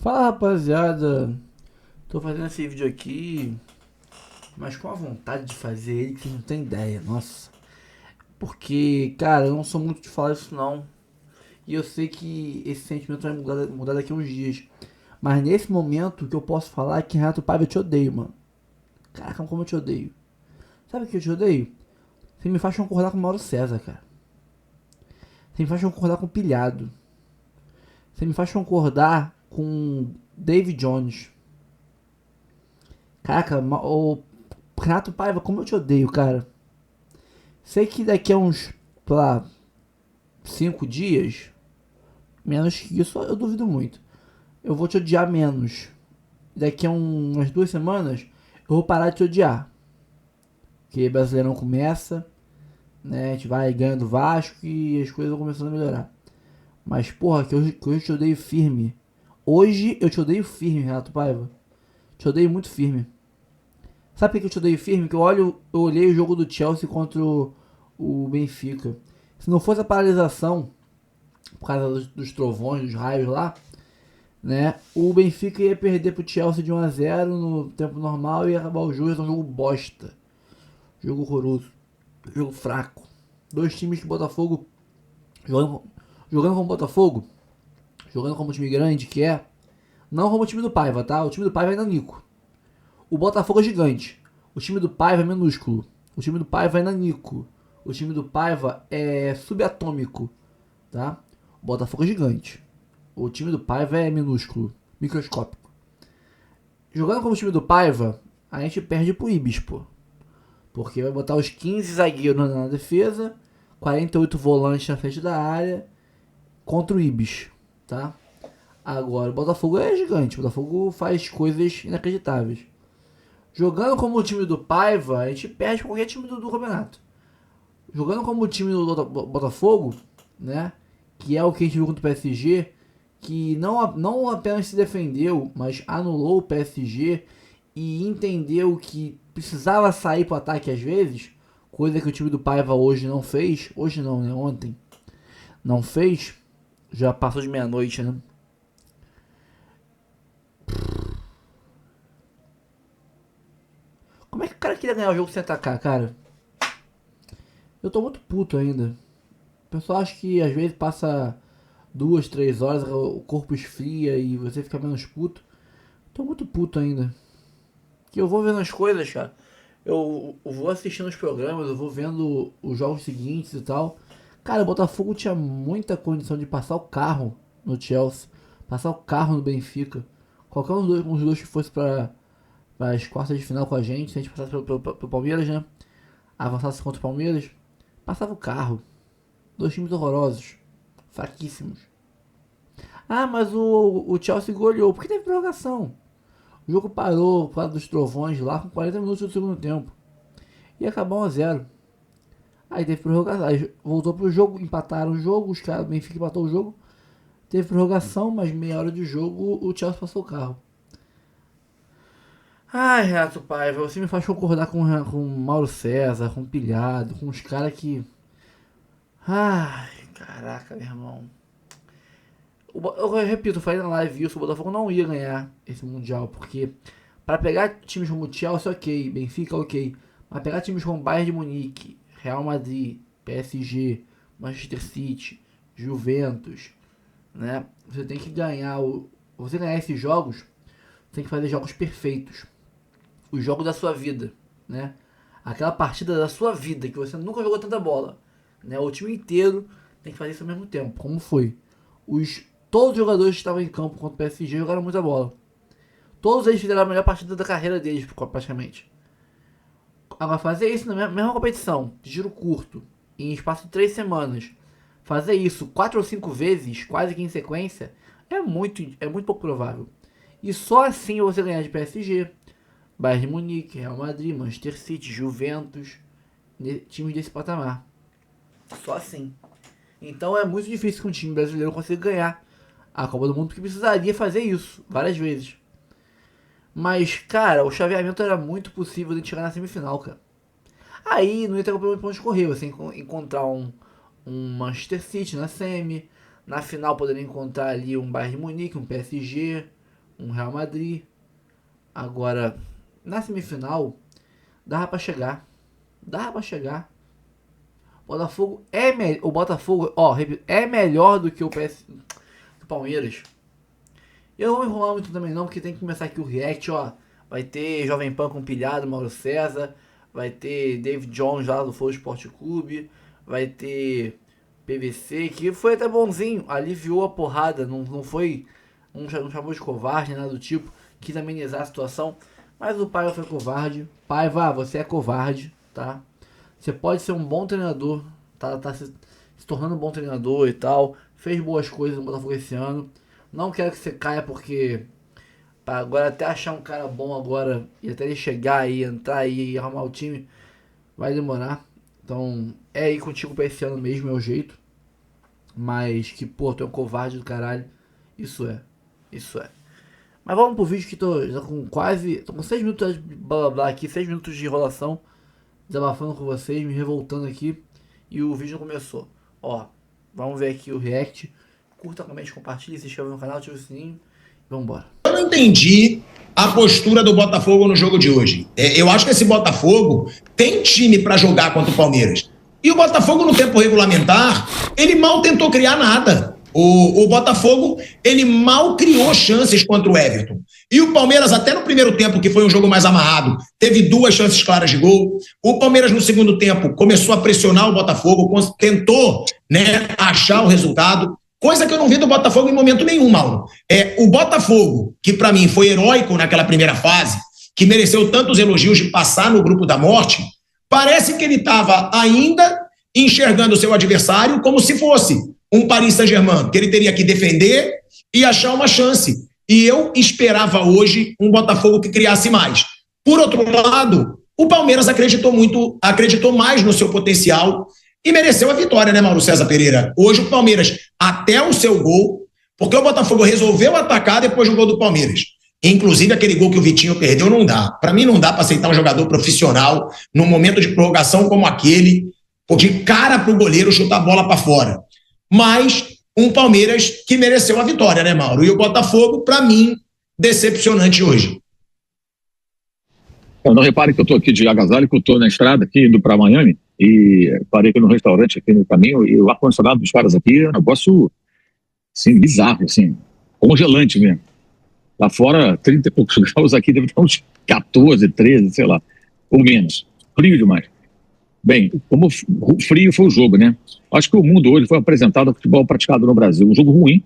Fala rapaziada, tô fazendo esse vídeo aqui, mas com a vontade de fazer ele que vocês não tem ideia, nossa. Porque, cara, eu não sou muito de falar isso não. E eu sei que esse sentimento vai mudar daqui a uns dias. Mas nesse momento o que eu posso falar é que Renato Paiva eu te odeio, mano. Caraca, como eu te odeio. Sabe o que eu te odeio? Você me faz concordar com o Mauro César, cara. Você me faz concordar com o Pilhado. Você me faz concordar com David Jones. Caraca, o Renato Paiva, como eu te odeio, cara. Sei que daqui a uns, sei lá, 5 dias, menos que isso, eu duvido muito. Eu vou te odiar menos. Daqui a umas 2 semanas, eu vou parar de te odiar. Porque Brasileirão começa, né? A gente vai ganhando do Vasco e as coisas vão começando a melhorar. Mas, porra, que hoje eu te odeio firme. Hoje eu te odeio firme, Renato Paiva. Te odeio muito firme. Sabe por que eu te odeio firme? Que eu olhei o jogo do Chelsea contra o Benfica. Se não fosse a paralisação, por causa dos trovões, dos raios lá, né? O Benfica ia perder pro Chelsea de 1 a 0 no tempo normal e ia acabar o jogo. É um jogo bosta. Jogo horroroso. Jogo fraco. Dois times que o Botafogo jogando, jogando como o Botafogo, jogando como time grande que é, não como o time do Paiva, tá? O time do Paiva é nanico. O Botafogo é gigante. O time do Paiva é minúsculo. O time do Paiva é nanico. O time do Paiva é subatômico, tá? O Botafogo é gigante. O time do Paiva é minúsculo, microscópico. Jogando como time do Paiva, a gente perde pro Ibis, pô. Porque vai botar os 15 zagueiros na defesa, 48 volantes na frente da área, contra o Ibis, tá? Agora, o Botafogo é gigante. O Botafogo faz coisas inacreditáveis. Jogando como o time do Paiva, a gente perde pra qualquer time do campeonato. Jogando como o time do Botafogo, né? Que é o que a gente viu contra o PSG, que não apenas se defendeu, mas anulou o PSG e entendeu que precisava sair para o ataque às vezes, coisa que o time do Paiva hoje não fez. Hoje não, né? Ontem não fez. Já passou de meia-noite, né? Como é que o cara queria ganhar o jogo sem atacar, cara? Eu tô muito puto ainda. O pessoal acha que às vezes passa 2, 3 horas, o corpo esfria e você fica menos puto. Tô muito puto ainda. Que eu vou vendo as coisas, cara. Eu vou assistindo os programas, eu vou vendo os jogos seguintes e tal. Cara, o Botafogo tinha muita condição de passar o carro no Chelsea, passar o carro no Benfica. Qualquer um dos dois que fosse para as quartas de final com a gente, se a gente passasse pelo Palmeiras, né? Avançasse contra o Palmeiras, passava o carro. Dois times horrorosos, fraquíssimos. Ah, mas o Chelsea goleou, porque teve prorrogação. O jogo parou por causa dos trovões lá com 40 minutos do segundo tempo. E acabou 1 a 0. Aí teve prorrogação. Aí voltou pro jogo, empataram o jogo, os caras, o Benfica empatou o jogo. Teve prorrogação, mas meia hora de jogo o Chelsea passou o carro. Ai, Renato Paiva, você me faz concordar com Mauro César, com Pilhado, com os caras que. Ai, caraca, meu irmão. Eu repito, eu falei na live isso, o Botafogo não ia ganhar esse Mundial, porque para pegar times como Chelsea, ok, Benfica, ok, mas pegar times como Bayern de Munique, Real Madrid, PSG, Manchester City, Juventus, né? Você tem que ganhar você ganhar esses jogos, você tem que fazer jogos perfeitos, o jogo da sua vida, né? Aquela partida da sua vida que você nunca jogou tanta bola, né? O time inteiro tem que fazer isso ao mesmo tempo, como foi? Todos os jogadores que estavam em campo contra o PSG jogaram muita bola. Todos eles fizeram a melhor partida da carreira deles, praticamente. Agora, fazer isso na mesma competição, de giro curto, em espaço de 3 semanas, fazer isso 4 ou 5 vezes, quase que em sequência, é muito pouco provável. E só assim você ganhar de PSG, Bayern de Munique, Real Madrid, Manchester City, Juventus, times desse patamar. Só assim. Então é muito difícil que um time brasileiro consiga ganhar a Copa do Mundo, porque precisaria fazer isso várias vezes. Mas, cara, o chaveamento era muito possível de chegar na semifinal, cara. Aí não ia ter problema pra onde correr, você encontrar um Manchester City na semi, na final poderia encontrar ali um Bayern de Munique, um PSG, um Real Madrid. Agora, na semifinal, dava pra chegar. O Botafogo, repito, é melhor do que o Palmeiras. Eu não vou enrolar muito também não, porque tem que começar aqui o react, Vai ter Jovem Pan com pilhado, Mauro César. Vai ter David Jones lá do Flow Esporte Clube. Vai ter PVC, que foi até bonzinho, aliviou a porrada, não foi, não chamou de covarde, nada do tipo, quis amenizar a situação, mas o Paiva foi covarde. Paiva, você é covarde, tá? Você pode ser um bom treinador, tá se tornando um bom treinador e tal, fez boas coisas no Botafogo esse ano, não quero que você caia porque pra agora até achar um cara bom agora, e até ele chegar aí, entrar aí e arrumar o time, vai demorar. Então, é ir contigo pra esse ano mesmo, é o jeito. Mas que, pô, tu é um covarde do caralho. Isso é. Mas vamos pro vídeo que tô já com quase... Tô com 6 minutos de blá blá blá aqui, 6 minutos de enrolação. Desabafando com vocês, me revoltando aqui. E o vídeo não começou. Vamos ver aqui o react. Curta, comente, compartilhe, se inscreva no canal, ative o sininho. Vambora. Eu não entendi a postura do Botafogo no jogo de hoje. Eu acho que esse Botafogo tem time para jogar contra o Palmeiras. E o Botafogo, no tempo regulamentar, ele mal tentou criar nada. O Botafogo, ele mal criou chances contra o Everton. E o Palmeiras, até no primeiro tempo, que foi um jogo mais amarrado, teve 2 chances claras de gol. O Palmeiras, no segundo tempo, começou a pressionar o Botafogo, tentou, achar o resultado. Coisa que eu não vi do Botafogo em momento nenhum, Mauro. O Botafogo, que para mim foi heróico naquela primeira fase, que mereceu tantos elogios de passar no grupo da morte, parece que ele estava ainda enxergando o seu adversário como se fosse um Paris Saint-Germain, que ele teria que defender e achar uma chance. E eu esperava hoje um Botafogo que criasse mais. Por outro lado, o Palmeiras acreditou mais no seu potencial e mereceu a vitória, né, Mauro César Pereira? Hoje o Palmeiras, até o seu gol, porque o Botafogo resolveu atacar depois do gol do Palmeiras. Inclusive, aquele gol que o Vitinho perdeu não dá. Para mim, não dá para aceitar um jogador profissional num momento de prorrogação como aquele, de cara para o goleiro chutar a bola para fora. Mas um Palmeiras que mereceu a vitória, né, Mauro? E o Botafogo, para mim, decepcionante hoje. Não repare que eu estou aqui de agasalho, que eu estou na estrada aqui indo para Miami e parei aqui no restaurante aqui no caminho e o ar-condicionado dos caras aqui é um negócio assim, bizarro, assim, congelante mesmo. Lá fora, 30 e poucos graus, aqui deve estar uns 14, 13, sei lá, ou menos. Frio demais. Bem, como frio foi o jogo, né? Acho que o mundo hoje foi apresentado ao futebol praticado no Brasil. Um jogo ruim,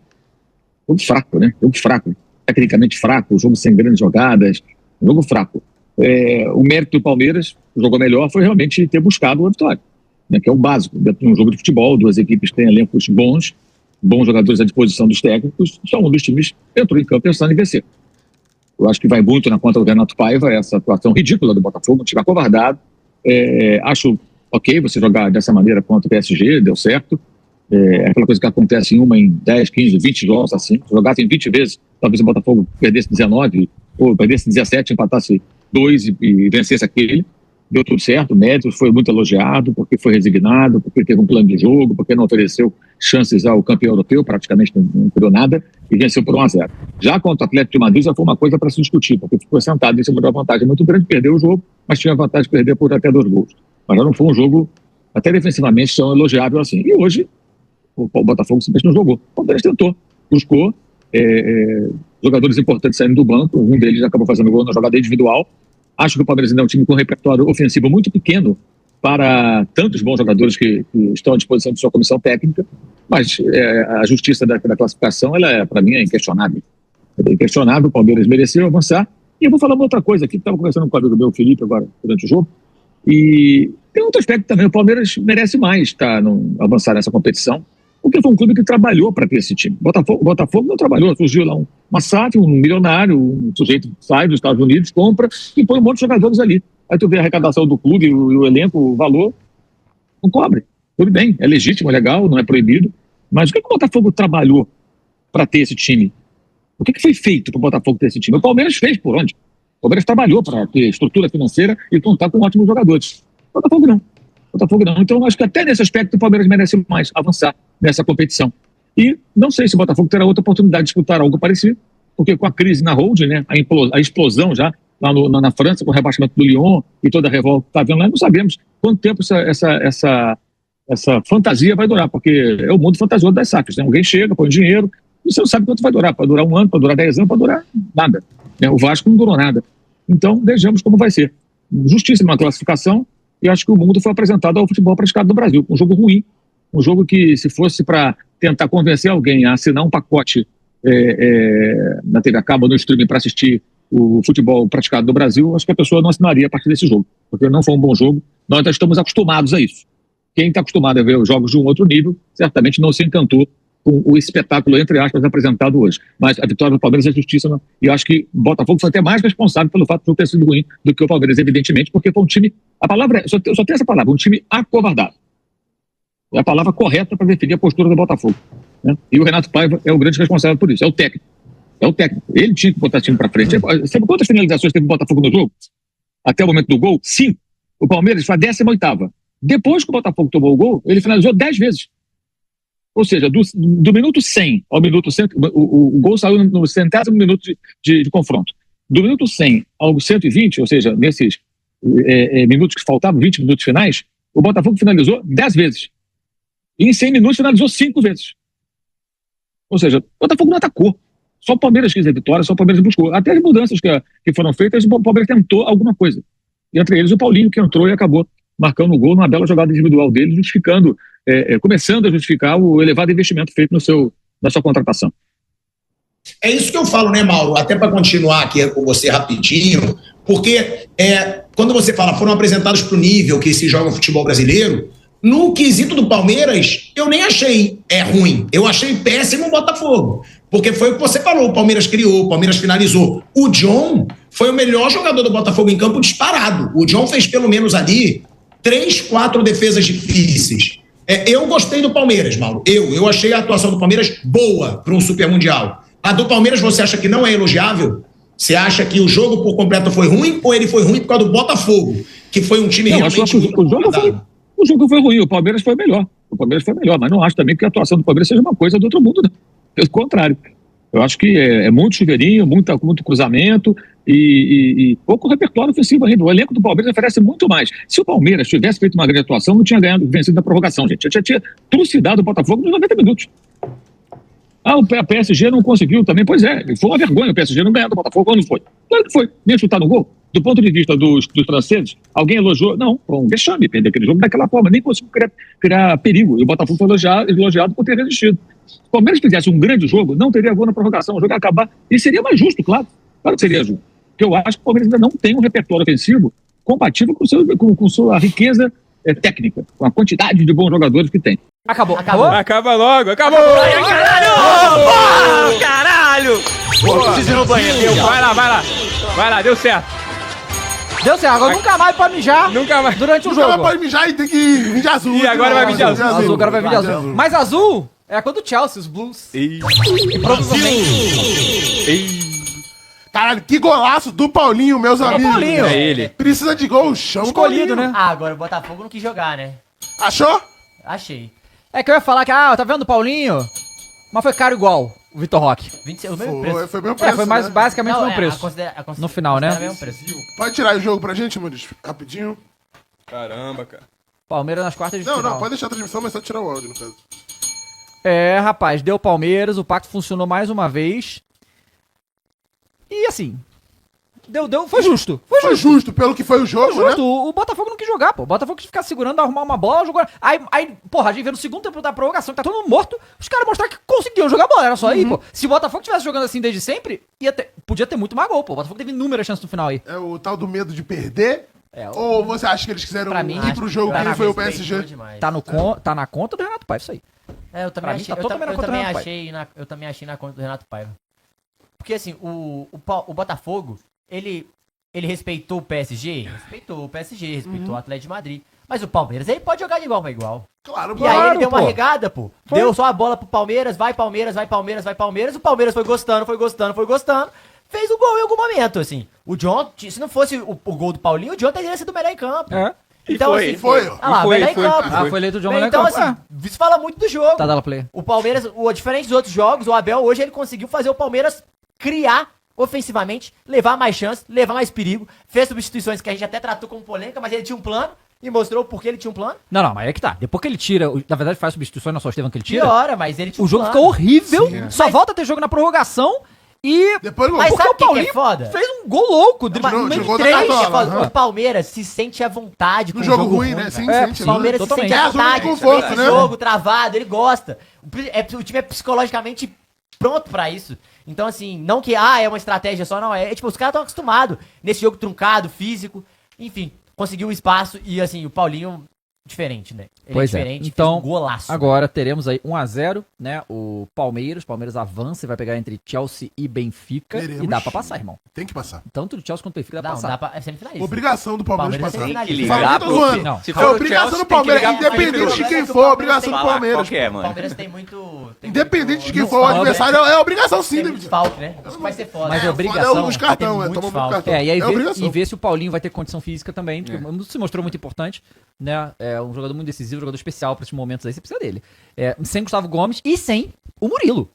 jogo fraco, né? Jogo fraco, tecnicamente fraco, jogo sem grandes jogadas, jogo fraco. O mérito do Palmeiras, jogou melhor, foi realmente ter buscado a vitória, né? Que é o básico. Dentro de um jogo de futebol, 2 equipes têm elencos bons jogadores à disposição dos técnicos, só um dos times entrou em campo pensando em vencer. Eu acho que vai muito na conta do Renato Paiva, essa atuação ridícula do Botafogo, um time acovardado. Acho ok você jogar dessa maneira contra o PSG, deu certo. Aquela coisa que acontece em 10, 15, 20 jogos assim. Se jogasse em 20 vezes, talvez o Botafogo perdesse 19, ou perdesse 17, empatasse 2 e vencesse aquele. Deu tudo certo, o Médici foi muito elogiado, porque foi resignado, porque teve um plano de jogo, porque não ofereceu chances ao campeão europeu, praticamente não criou nada, e venceu por 1-0. Já contra o Atlético de Madrid já foi uma coisa para se discutir, porque ficou sentado em cima de uma vantagem muito grande, perdeu o jogo, mas tinha a vantagem de perder por até 2 gols. Mas já não foi um jogo, até defensivamente, tão elogiável assim. E hoje, o Botafogo simplesmente não jogou. O Palmeiras tentou, buscou, jogadores importantes saindo do banco, um deles acabou fazendo gol na jogada individual. Acho que o Palmeiras ainda é um time com um repertório ofensivo muito pequeno para tantos bons jogadores que estão à disposição de sua comissão técnica, mas a justiça da classificação, ela para mim, é inquestionável. É inquestionável, o Palmeiras mereceu avançar. E eu vou falar uma outra coisa aqui, que estava conversando com o amigo meu, Felipe, agora, durante o jogo, e tem outro aspecto também, o Palmeiras merece mais avançar nessa competição, porque foi um clube que trabalhou para ter esse time. O Botafogo não trabalhou, surgiu lá uma SAF, um milionário, um sujeito sai dos Estados Unidos, compra e põe um monte de jogadores ali. Aí tu vê a arrecadação do clube e o elenco, o valor, não cobre. Tudo bem, é legítimo, é legal, não é proibido, mas o que o Botafogo trabalhou para ter esse time? O que foi feito para o Botafogo ter esse time? O Palmeiras fez por onde? O Palmeiras trabalhou para ter estrutura financeira e contar com ótimos jogadores. O Botafogo não. Então, acho que até nesse aspecto o Palmeiras merece mais avançar nessa competição. E não sei se o Botafogo terá outra oportunidade de disputar algo parecido, porque com a crise na holding, né, a explosão já lá na França, com o rebaixamento do Lyon e toda a revolta que está havendo lá, não sabemos quanto tempo essa fantasia vai durar, porque é o mundo fantasioso das SAFs, né? Alguém chega, põe dinheiro, e você não sabe quanto vai durar. Pode durar 1 ano, pode durar 10 anos, pode durar nada. Né? O Vasco não durou nada. Então, vejamos como vai ser. Justíssima classificação, e acho que o mundo foi apresentado ao futebol praticado no Brasil. Um jogo ruim, um jogo que, se fosse para tentar convencer alguém a assinar um pacote na TV a cabo, no streaming, para assistir o futebol praticado no Brasil, acho que a pessoa não assinaria a partir desse jogo, porque não foi um bom jogo. Nós já estamos acostumados a isso. Quem está acostumado a ver os jogos de um outro nível, certamente não se encantou com o espetáculo, entre aspas, apresentado hoje. Mas a vitória do Palmeiras é justíssima, e eu acho que o Botafogo foi até mais responsável pelo fato de não ter sido ruim do que o Palmeiras, evidentemente, porque foi um time, a palavra, só tem essa palavra, um time acovardado. É a palavra correta para definir a postura do Botafogo. Né? E o Renato Paiva é o grande responsável por isso, é o técnico. É o técnico. Ele tinha que botar o time para frente. Sabe quantas finalizações teve o Botafogo no jogo? Até o momento do gol? 5. O Palmeiras foi a 18ª. Depois que o Botafogo tomou o gol, ele finalizou 10 vezes. Ou seja, do minuto 100 ao minuto 100, o gol saiu no 100º minuto de confronto. Do minuto 100 ao 120, ou seja, nesses minutos que faltavam, 20 minutos finais, o Botafogo finalizou 10 vezes. E em 100 minutos finalizou 5 vezes. Ou seja, o Botafogo não atacou. Só o Palmeiras quis a vitória, só o Palmeiras buscou. Até as mudanças que foram feitas, o Palmeiras tentou alguma coisa. E entre eles o Paulinho, que entrou e acabou marcando o gol numa bela jogada individual dele, justificando, começando a justificar o elevado investimento feito na sua contratação. É isso que eu falo, né, Mauro? Até para continuar aqui com você rapidinho, porque quando você fala, foram apresentados para o nível que se joga o futebol brasileiro, no quesito do Palmeiras, eu nem achei ruim. Eu achei péssimo o Botafogo. Porque foi o que você falou, o Palmeiras criou, o Palmeiras finalizou. O John foi o melhor jogador do Botafogo em campo disparado. O John fez pelo menos ali 3, 4 defesas difíceis. Eu gostei do Palmeiras, Mauro. Eu achei a atuação do Palmeiras boa para um Super Mundial. A do Palmeiras você acha que não é elogiável? Você acha que o jogo por completo foi ruim ou ele foi ruim por causa do Botafogo, que foi um time realmente muito o jogo foi ruim, o Palmeiras foi melhor. Mas não acho também que a atuação do Palmeiras seja uma coisa do outro mundo, não. Pelo contrário. Eu acho que é muito chuveirinho, muito cruzamento e pouco repertório ofensivo ainda. O elenco do Palmeiras oferece muito mais. Se o Palmeiras tivesse feito uma grande atuação, não tinha vencido na prorrogação, gente. Já tinha trucidado o Botafogo nos 90 minutos. O PSG não conseguiu também. Pois foi uma vergonha o PSG não ganhar do Botafogo. Ou não foi? Claro que foi. Nem chutar no gol. Do ponto de vista dos franceses, alguém elogiou? Não, foi um vexame perder aquele jogo daquela forma. Nem conseguiu criar perigo. E o Botafogo foi elogiado por ter resistido. Se o Palmeiras fizesse um grande jogo, não teria gol na prorrogação. O jogo ia acabar. E seria mais justo, claro. Claro que seria justo. Porque eu acho que o Palmeiras ainda não tem um repertório ofensivo compatível com sua riqueza técnica, com a quantidade de bons jogadores que tem. Acabou. Acaba logo, acabou! Ai, caralho! Caralho! Preciso ir no banheiro. Vai lá, deu certo. Deu certo, agora nunca mais pode mijar. Nunca mais. Durante o Nunca jogo. mais pode mijar e tem que vir de azul. E agora vai vir de azul. Azul, agora vai vir de azul. Mas azul é a cor do Chelsea, os Blues. Ih. Caralho, que golaço do Paulinho, meus amigos. Paulinho. É ele. Precisa de gol, chama o Escolhido, Paulinho. né? Agora o Botafogo não quis jogar, né? Achou? Achei. É que eu ia falar que, tá vendo o Paulinho? Mas foi caro igual o Vitor Roque. 26, o mesmo preço. Foi meu preço. Foi mais né? basicamente o mesmo preço. No final, né? É o mesmo preço. Pode tirar o jogo pra gente, Muniz? Rapidinho. Caramba, cara. Palmeiras nas quartas de Não, final. não, pode deixar a transmissão, mas só tirar o áudio, no caso. Rapaz, deu Palmeiras, o pacto funcionou mais uma vez. E assim, foi justo. Foi justo pelo que foi o jogo, Foi justo. né? O Botafogo não quis jogar, pô. O Botafogo quis ficar segurando, arrumar uma bola, jogar. Aí, porra, a gente vê no segundo tempo da prorrogação, que tá todo mundo morto, os caras mostraram que conseguiam jogar bola. Era só aí, pô. Se o Botafogo tivesse jogando assim desde sempre, podia ter muito mais gol, pô. O Botafogo teve inúmeras chances no final aí. É o tal do medo de perder? Ou você acha que eles quiseram Pra mim, ir pro jogo que foi o PSG? Tá na conta do Renato Paiva, isso aí. Eu também Pra mim, achei, tá totalmente na conta do Renato Paiva. eu também achei na conta do Renato Paiva. Porque assim, o Botafogo, ele respeitou o PSG? Respeitou o PSG, respeitou o Atlético de Madrid. Mas o Palmeiras, ele pode jogar de igual pra igual. Claro, E aí ele deu uma pô. regada, pô. Deu só a bola pro Palmeiras, vai Palmeiras, vai Palmeiras, vai Palmeiras. O Palmeiras foi gostando. Fez o gol em algum momento, assim. O John, se não fosse o gol do Paulinho, o John teria sido o melhor em campo. Então, foi, assim, foi. Ah lá, melhor em campo. Foi eleito o John melhor em Então, campo. assim, isso fala muito do jogo. Tá dando play. O Palmeiras, diferente dos outros jogos, o Abel hoje ele conseguiu fazer o Palmeiras criar ofensivamente, levar mais chance, levar mais perigo. Fez substituições que a gente até tratou como polêmica, mas ele tinha um plano e mostrou por que ele tinha um plano. Não, mas é que tá. Depois que ele tira, na verdade faz substituições, não só o Estevam que ele tira. Piora, mas ele tinha O jogo ficou horrível, só volta a ter jogo na prorrogação e... Depois Mas gol. sabe o que é Paulinho foda? fez um gol louco. Mas Não, no meio jogou de da três, cartola, é foda. O Palmeiras se sente à vontade com No o jogo ruim, né? Sim, sim, O Palmeiras se totalmente. sente à É a zona de vontade, conforto, esse né? jogo travado, ele gosta. O time é psicologicamente pronto pra isso. Então, assim, não que, é uma estratégia só, não. Tipo, os caras estão acostumados nesse jogo truncado, físico. Enfim, conseguiu o espaço e, assim, o Paulinho, diferente, né? Ele Pois é é. diferente, Então, fez um golaço. agora teremos aí 1-0, né? O Palmeiras avança e vai pegar entre Chelsea e Benfica. Teremos. E dá pra passar, irmão. Tem que passar. Tanto do Chelsea quanto do Benfica dá pra Não, passar. dá pra... É semifinalista. Obrigação do Palmeiras Palmeiras passar. tem que ligar Fala, tô pro- zoando. Não. Se É for o obrigação Chelsea, do tem que Palmeiras, ligar pro independente de Palmeiras. quem O for, Palmeiras obrigação tem do que- Palmeiras. Qual que é, O mano? Palmeiras tem muito... Independente de quem muito for o falta, adversário, é obrigação sim, Tem né? muito desfalque, né? Isso que vai ser foda. Mas é Foda obrigação. os cartão, Tem é. muito Toma muito falta. cartão. E aí obrigação. ver se o Paulinho vai ter condição física também, porque se mostrou muito importante, né? É um jogador muito decisivo, um jogador especial pra esses momentos aí, você precisa dele. Sem Gustavo Gomes e sem o Murilo.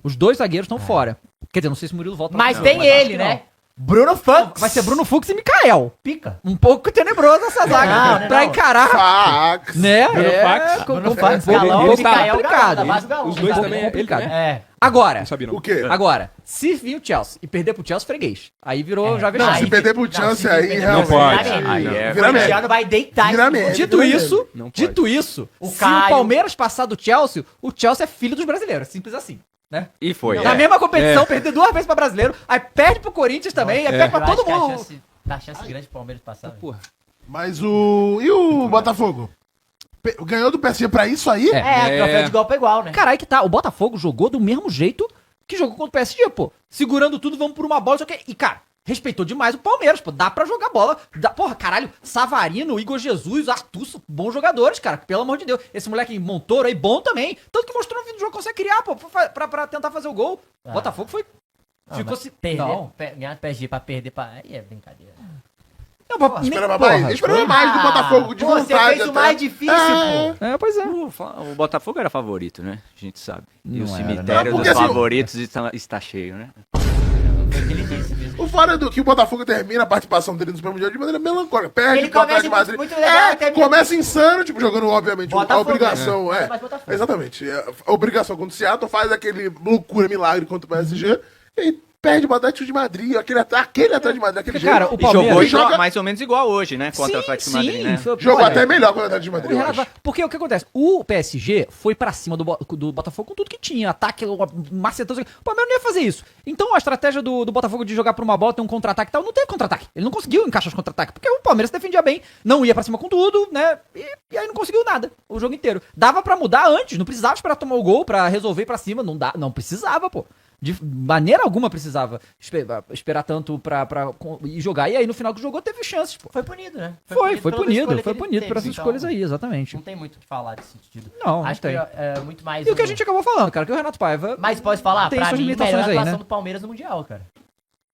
Os dois zagueiros estão fora. Quer dizer, não sei se o Murilo volta. Mas não, tem mas acho ele, que né? não. Bruno Fux. Vai ser Bruno Fux e Mikael. Pica. Um pouco tenebroso essa zaga. Não, pra não. encarar, Fax. né? Bruno Fux. Bruno Fux, um Galão pouco e Mikael complicado. da base do Galão. Os dois sabe? também é ele, complicado. né? Agora, Não sabia O não. quê? agora, se vir o Chelsea e perder pro Chelsea, freguês. Aí virou já Não, vexame. se perder pro Chelsea aí, realmente. pode. Aí Aí é- o Cristiano vai deitar. Vira esse merda. jogo. Dito isso, Não pode. dito isso, O se Caio- o Palmeiras passar do Chelsea, o Chelsea é filho dos brasileiros. Simples assim, né? E foi. Na mesma competição, perder 2 vezes pra brasileiro, aí perde pro Corinthians também, aí perde pra Eu acho todo que a mundo. Tá a chance grande pro Palmeiras passar. velho. Porra. Mas o... E o Botafogo? Ganhou do PSG pra isso aí? Troféu de igual pra igual, né? Caralho que tá, o Botafogo jogou do mesmo jeito que jogou contra o PSG, pô. Segurando tudo, vamos por uma bola, só que... E, cara, respeitou demais o Palmeiras, pô. Dá pra jogar bola. Porra, caralho, Savarino, Igor Jesus, Arthur, bons jogadores, cara. Pelo amor de Deus. Esse moleque Montoro aí, bom também. Tanto que mostrou no fim do jogo, consegue criar, pô, pra tentar fazer o gol. O Botafogo foi... Não, ficou mas se... perder, Não. ganhar do PSG pra perder pra... Aí é brincadeira. Não, nem, Esperava porra, mais. Esperava mais do Botafogo de Pô, vontade. você fez o até. mais difícil, pô. Pois é. O Botafogo era favorito, né? A gente sabe. E Não o era, cemitério não. dos Porque, assim, favoritos está cheio, né? Foi o que ele disse mesmo. O fora do que o Botafogo termina a participação dele no Super Mundial de maneira melancólica. Perde Ele pro Atlético começa de Madrid. muito legal, termina- Começa insano, tipo, jogando, obviamente, Botafogo, a obrigação. né? É. Mas Botafogo. Exatamente. A obrigação contra o Seattle faz aquele loucura, milagre contra o PSG. E aí perde o Atlético de Madrid, aquele Atlético de Madrid, aquele Cara, jeito. o Palmeiras- Jogou E joga- mais ou menos igual hoje, né? Contra o Atlético de Madrid, né? Jogou olha, até melhor com o Atlético de Madrid, o eu Renato acho. porque o que acontece? O PSG foi pra cima do Botafogo com tudo que tinha. Ataque, macetão. O Palmeiras não ia fazer isso. Então a estratégia do Botafogo de jogar por uma bola, ter um contra-ataque e tal, não teve contra-ataque. Ele não conseguiu encaixar os contra-ataques. Porque o Palmeiras se defendia bem, não ia pra cima com tudo, né? E aí não conseguiu nada o jogo inteiro. Dava pra mudar antes, não precisava esperar tomar o gol pra resolver pra cima. Não precisava, pô. De maneira alguma precisava esperar tanto e jogar. E aí no final que jogou teve chances, pô. Foi punido, né? Foi pela punido escolha que ele por teve, essas então, escolhas aí, exatamente. Não tem muito o que falar desse sentido. Não Acho tem. que é muito mais. E o que a gente acabou falando, cara, que o Renato Paiva Mas pode falar, tem pra suas mim, limitações melhor aí, atuação né? do Palmeiras no Mundial, cara.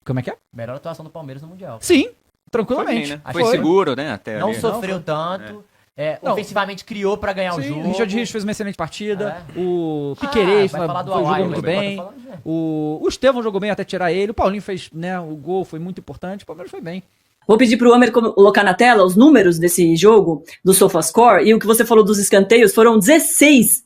Como é que é? Melhor atuação do Palmeiras no Mundial. Sim, Foi, tranquilamente. bem, né? Foi seguro, né? Até Não ali, né? sofreu tanto. Não. Ofensivamente criou pra ganhar o Sim, jogo. o Richard Rios fez uma excelente partida. É. O Piquerez vai falar do jogou Hawaii, muito mas bem. pode falar, né? O Estevão jogou bem até tirar ele. O Paulinho fez, né? O gol foi muito importante. O Palmeiras foi bem. Vou pedir pro Homer colocar na tela os números desse jogo do SofaScore, e o que você falou dos escanteios foram 15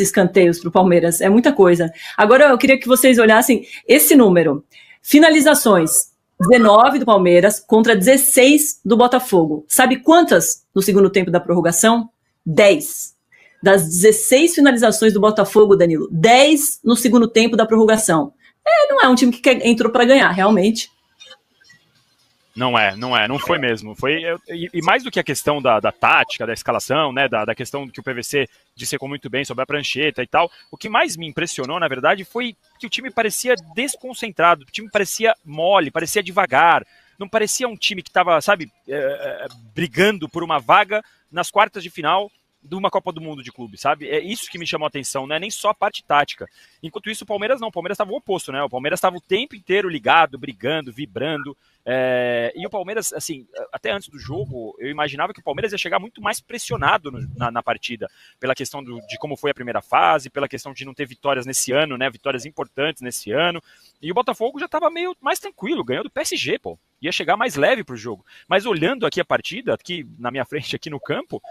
escanteios pro Palmeiras, é muita coisa. Agora eu queria que vocês olhassem esse número. Finalizações, 19 do Palmeiras contra 16 do Botafogo. Sabe quantas no segundo tempo da prorrogação? 10. Das 16 finalizações do Botafogo, Danilo, 10 no segundo tempo da prorrogação. Não é um time que entrou para ganhar, realmente. Não foi mesmo. E mais do que a questão da tática, da escalação, né, da questão que o PVC dissecou muito bem sobre a prancheta e tal, o que mais me impressionou, na verdade, foi que o time parecia desconcentrado, o time parecia mole, parecia devagar, não parecia um time que estava, sabe, brigando por uma vaga nas quartas de final, de uma Copa do Mundo de clube, sabe? É isso que me chamou a atenção, não é nem só a parte tática. Enquanto isso, o Palmeiras não, o Palmeiras estava o oposto, né? O Palmeiras estava o tempo inteiro ligado, brigando, vibrando. E o Palmeiras, assim, até antes do jogo, eu imaginava que o Palmeiras ia chegar muito mais pressionado na partida, pela questão de como foi a primeira fase, pela questão de não ter vitórias nesse ano, né? Vitórias importantes nesse ano. E o Botafogo já estava meio mais tranquilo, ganhou do PSG, pô. Ia chegar mais leve pro jogo. Mas olhando aqui a partida, aqui na minha frente, aqui no campo,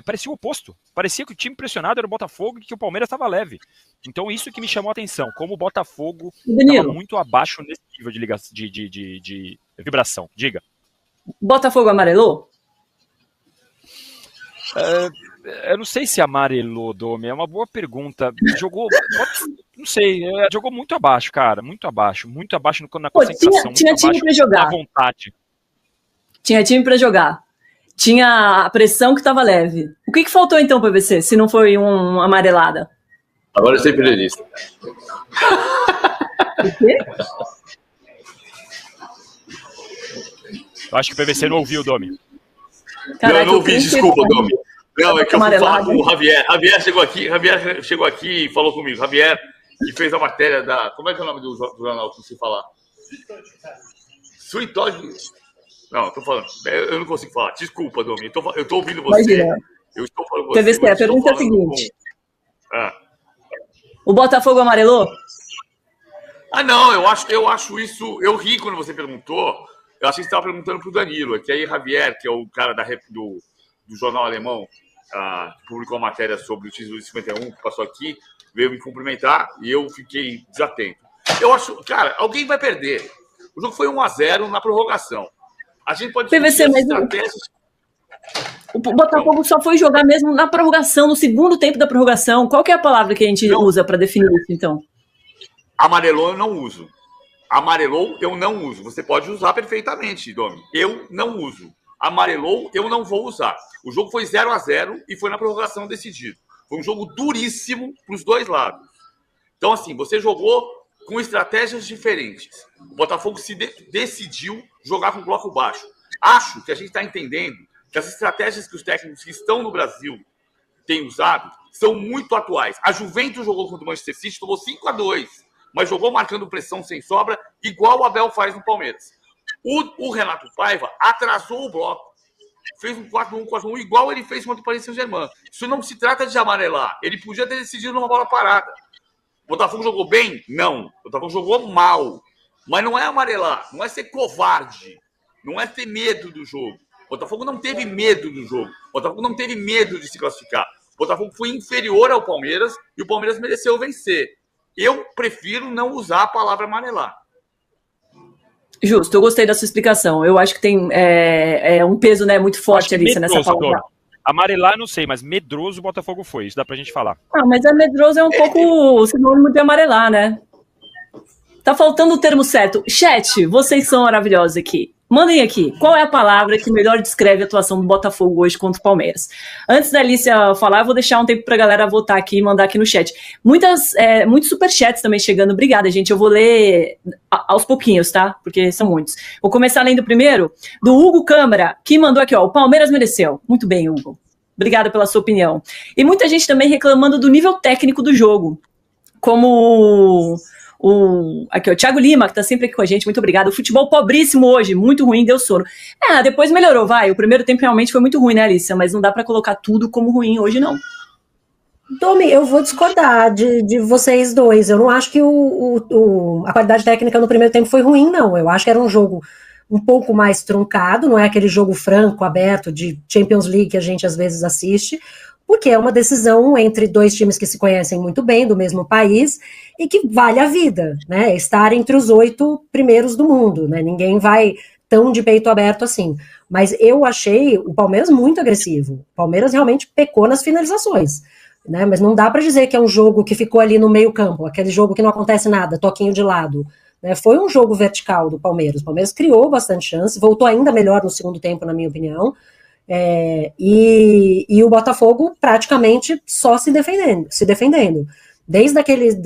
parecia o oposto. Parecia que o time pressionado era o Botafogo e que o Palmeiras estava leve. Então isso que me chamou a atenção, como o Botafogo estava muito abaixo nesse nível de vibração. Diga. Botafogo amarelou? Eu não sei se amarelou, Domi, é uma boa pergunta. Jogou, não sei, jogou muito abaixo, cara, muito abaixo na concentração, tinha time pra jogar. Na vontade. Tinha time pra jogar. Tinha a pressão que tava leve. O que faltou então, PVC, se não foi uma amarelada? Agora eu sei periodista. O quê? Eu acho que o PVC não ouviu, Domi. Caraca, eu não ouvi, desculpa, Domi. Não, é que eu fui falar com o Javier. Javier chegou aqui e falou comigo. Javier, que fez a matéria da... Como é que é o nome do jornal que você falar? Sweet Dog. Não, eu tô falando. Eu não consigo falar. Desculpa, Domi. Eu tô ouvindo você. Imagina. Eu estou falando com você. PVC, a pergunta é a seguinte. O Botafogo amarelou? Não, eu acho isso... Eu ri quando você perguntou. Eu achei que você estava perguntando pro Danilo. Que aí Javier, que é o cara do jornal alemão, que publicou uma matéria sobre o título de 51, que passou aqui, veio me cumprimentar e eu fiquei desatento. Eu acho, cara, alguém vai perder. O jogo foi 1-0 na prorrogação. A gente pode PVC, mas o Botafogo só foi jogar mesmo na prorrogação, no segundo tempo da prorrogação. Qual que é a palavra que a gente usa para definir isso, então? Amarelou eu não uso. Amarelou eu não uso. Você pode usar perfeitamente, Domi. Eu não uso. Amarelou, eu não vou usar. O jogo foi 0-0 e foi na prorrogação decidido. Foi um jogo duríssimo para os dois lados. Então, assim, você jogou com estratégias diferentes. O Botafogo decidiu jogar com bloco baixo. Acho que a gente está entendendo que as estratégias que os técnicos que estão no Brasil têm usado são muito atuais. A Juventus jogou contra o Manchester City, tomou 5-2, mas jogou marcando pressão sem sobra, igual o Abel faz no Palmeiras. O Renato Paiva atrasou o bloco. Fez um 4-1, 4-1, igual ele fez contra o Paris Saint-Germain. Isso não se trata de amarelar. Ele podia ter decidido numa bola parada. O Botafogo jogou bem? Não. O Botafogo jogou mal. Mas não é amarelar. Não é ser covarde. Não é ter medo do jogo. O Botafogo não teve medo do jogo. O Botafogo não teve medo de se classificar. O Botafogo foi inferior ao Palmeiras e o Palmeiras mereceu vencer. Eu prefiro não usar a palavra amarelar. Justo, eu gostei da sua explicação. Eu acho que tem um peso, né, muito forte ali nessa palavra. Amarelar, não sei, mas medroso o Botafogo foi. Isso dá pra gente falar. Mas medroso é um pouco sinônimo de amarelar, né? Tá faltando o termo certo. Chat, vocês são maravilhosos aqui. Mandem aqui, qual é a palavra que melhor descreve a atuação do Botafogo hoje contra o Palmeiras? Antes da Alicia falar, eu vou deixar um tempo pra galera votar aqui e mandar aqui no chat. Muitos superchats também chegando. Obrigada, gente. Eu vou ler aos pouquinhos, tá? Porque são muitos. Vou começar lendo primeiro do Hugo Câmara, que mandou aqui, ó. O Palmeiras mereceu. Muito bem, Hugo. Obrigada pela sua opinião. E muita gente também reclamando do nível técnico do jogo. Como... Aqui, o Thiago Lima, que tá sempre aqui com a gente, muito obrigado. O futebol pobríssimo hoje, muito ruim, deu sono. Depois melhorou, vai. O primeiro tempo realmente foi muito ruim, né, Alicia? Mas não dá pra colocar tudo como ruim hoje, não. Domi, eu vou discordar de vocês dois. Eu não acho que a qualidade técnica no primeiro tempo foi ruim, não. Eu acho que era um jogo um pouco mais truncado, não é aquele jogo franco, aberto, de Champions League que a gente às vezes assiste, porque é uma decisão entre dois times que se conhecem muito bem, do mesmo país, e que vale a vida, né? Estar entre os 8 primeiros do mundo, né? Ninguém vai tão de peito aberto assim. Mas eu achei o Palmeiras muito agressivo. O Palmeiras realmente pecou nas finalizações, né? Mas não dá para dizer que é um jogo que ficou ali no meio campo, aquele jogo que não acontece nada, toquinho de lado. Né? Foi um jogo vertical do Palmeiras. O Palmeiras criou bastante chance, voltou ainda melhor no segundo tempo, na minha opinião. E o Botafogo praticamente só se defendendo. Desde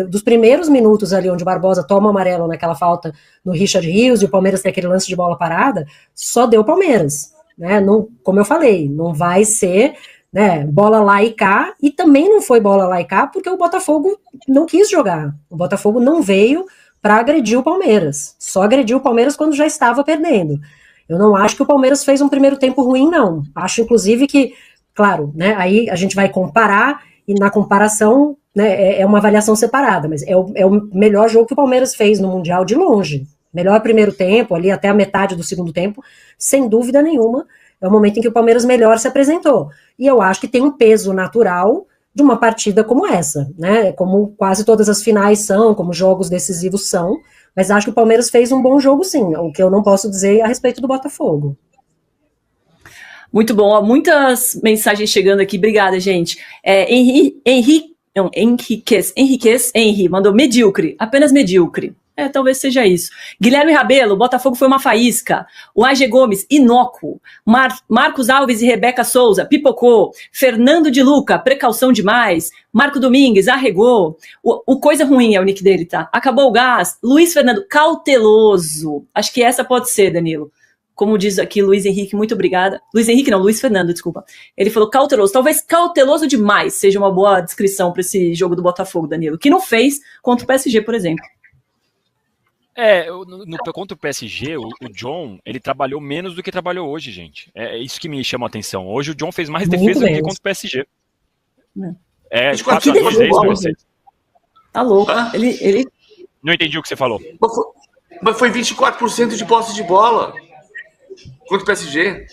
dos primeiros minutos ali onde o Barbosa toma o amarelo naquela falta no Richard Rios e o Palmeiras tem aquele lance de bola parada, só deu Palmeiras, né? Não, como eu falei, não vai ser né, bola lá e cá, e também não foi bola lá e cá porque o Botafogo não quis jogar. O Botafogo não veio para agredir o Palmeiras. Só agrediu o Palmeiras quando já estava perdendo. Eu não acho que o Palmeiras fez um primeiro tempo ruim, não. Acho, inclusive, que, claro, né, aí a gente vai comparar, e na comparação, né, é uma avaliação separada, mas é o melhor jogo que o Palmeiras fez no Mundial de longe. Melhor primeiro tempo, ali até a metade do segundo tempo, sem dúvida nenhuma, é o momento em que o Palmeiras melhor se apresentou. E eu acho que tem um peso natural de uma partida como essa, né? Como quase todas as finais são, como jogos decisivos são, mas acho que o Palmeiras fez um bom jogo, sim, o que eu não posso dizer a respeito do Botafogo. Muito bom, ó, muitas mensagens chegando aqui, obrigada, gente. Henrique mandou medíocre, apenas medíocre. Talvez seja isso. Guilherme Rabelo, Botafogo foi uma faísca. O AG Gomes, inócuo. Marcos Alves e Rebeca Souza, pipocou. Fernando de Luca, precaução demais. Marco Domingues, arregou. O coisa ruim é o nick dele, tá? Acabou o gás. Luiz Fernando, cauteloso. Acho que essa pode ser, Danilo. Como diz aqui Luiz Henrique, muito obrigada. Luiz Fernando, desculpa. Ele falou cauteloso. Talvez cauteloso demais seja uma boa descrição para esse jogo do Botafogo, Danilo. Que não fez contra o PSG, por exemplo. Contra o PSG, o John, ele trabalhou menos do que trabalhou hoje, gente. É isso que me chama a atenção. Hoje o John fez mais defesa do que contra o PSG. 4-2 é isso pra vocês. Tá louco. Ele... Não entendi o que você falou. Mas foi 24% de posse de bola contra o PSG.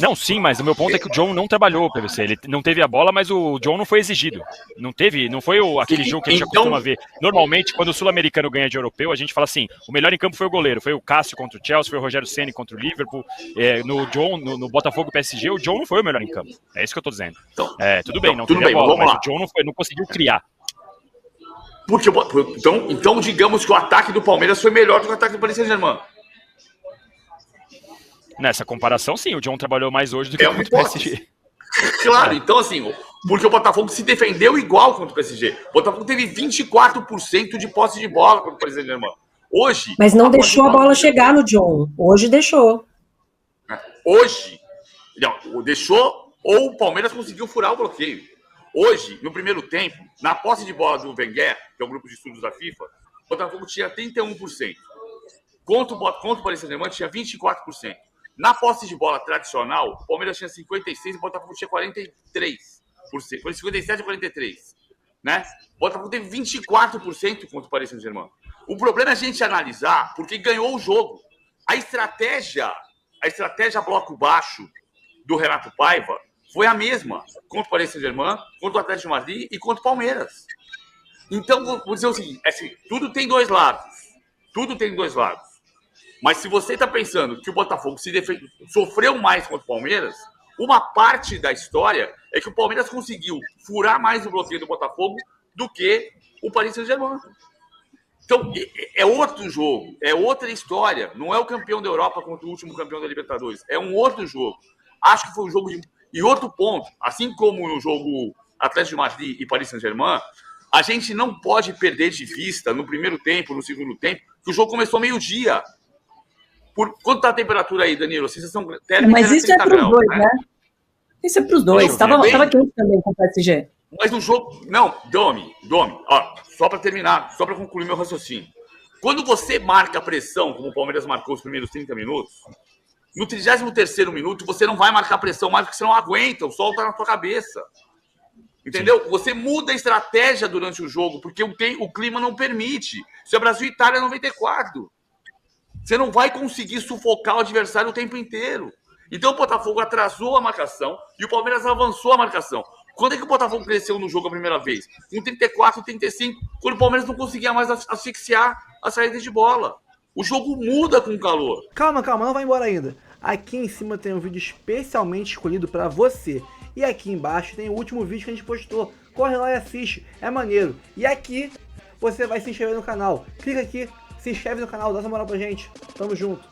Não, sim, mas o meu ponto é que o John não trabalhou o PVC. Ele não teve a bola, mas o John não foi exigido. Não foi aquele jogo que a gente costuma ver. Normalmente, quando o sul-americano ganha de europeu, a gente fala assim, o melhor em campo foi o goleiro. Foi o Cássio contra o Chelsea, foi o Rogério Ceni contra o Liverpool. No Botafogo PSG, o John não foi o melhor em campo. É isso que eu tô dizendo. Tudo bem, não teve a bola, mas o John não conseguiu criar. Então, digamos que o ataque do Palmeiras foi melhor do que o ataque do Paris Saint-Germain. Nessa comparação, sim, o John trabalhou mais hoje do que contra o PSG. Claro, então assim, porque o Botafogo se defendeu igual contra o PSG. O Botafogo teve 24% de posse de bola contra o Paris Saint-Germain. Hoje... Mas não deixou a bola chegar no John. Hoje deixou. Hoje, não, deixou ou o Palmeiras conseguiu furar o bloqueio. Hoje, no primeiro tempo, na posse de bola do Wenger, que é o grupo de estudos da FIFA, o Botafogo tinha 31%. Contra o Paris Saint-Germain tinha 24%. Na posse de bola tradicional, o Palmeiras tinha 56% e o Botafogo tinha 43%. Foi 57% a 43%. Né? O Botafogo teve 24% contra o Paris Saint-Germain. O problema é a gente analisar porque ganhou o jogo. A estratégia bloco baixo do Renato Paiva foi a mesma contra o Paris Saint-Germain, contra o Atlético de Madrid e contra o Palmeiras. Então, vou dizer o seguinte, tudo tem dois lados. Tudo tem dois lados. Mas se você está pensando que o Botafogo sofreu mais contra o Palmeiras, uma parte da história é que o Palmeiras conseguiu furar mais o bloqueio do Botafogo do que o Paris Saint-Germain. Então, é outro jogo, é outra história. Não é o campeão da Europa contra o último campeão da Libertadores. É um outro jogo. Acho que foi um jogo de... E outro ponto, assim como no jogo Atlético de Madrid e Paris Saint-Germain, a gente não pode perder de vista no primeiro tempo, no segundo tempo, que o jogo começou meio-dia. Quanto está a temperatura aí, Danilo? Sensação térmica. Mas isso é para os dois, né? Isso é para os dois. Estava quente também com o PSG. Mas no jogo... Não, Domi, ó, só para terminar, só para concluir meu raciocínio. Quando você marca a pressão, como o Palmeiras marcou os primeiros 30 minutos, no 33º minuto você não vai marcar pressão mais porque você não aguenta, o sol está na sua cabeça. Entendeu? Sim. Você muda a estratégia durante o jogo porque o clima não permite. Isso é Brasil e Itália 94. Você não vai conseguir sufocar o adversário o tempo inteiro. Então o Botafogo atrasou a marcação e o Palmeiras avançou a marcação. Quando é que o Botafogo cresceu no jogo a primeira vez? Com 34, 35, quando o Palmeiras não conseguia mais asfixiar a saída de bola. O jogo muda com o calor. Calma, não vai embora ainda. Aqui em cima tem um vídeo especialmente escolhido pra você. E aqui embaixo tem o último vídeo que a gente postou. Corre lá e assiste, é maneiro. E aqui você vai se inscrever no canal. Clica aqui, se inscreve no canal, dá essa moral pra gente. Tamo junto.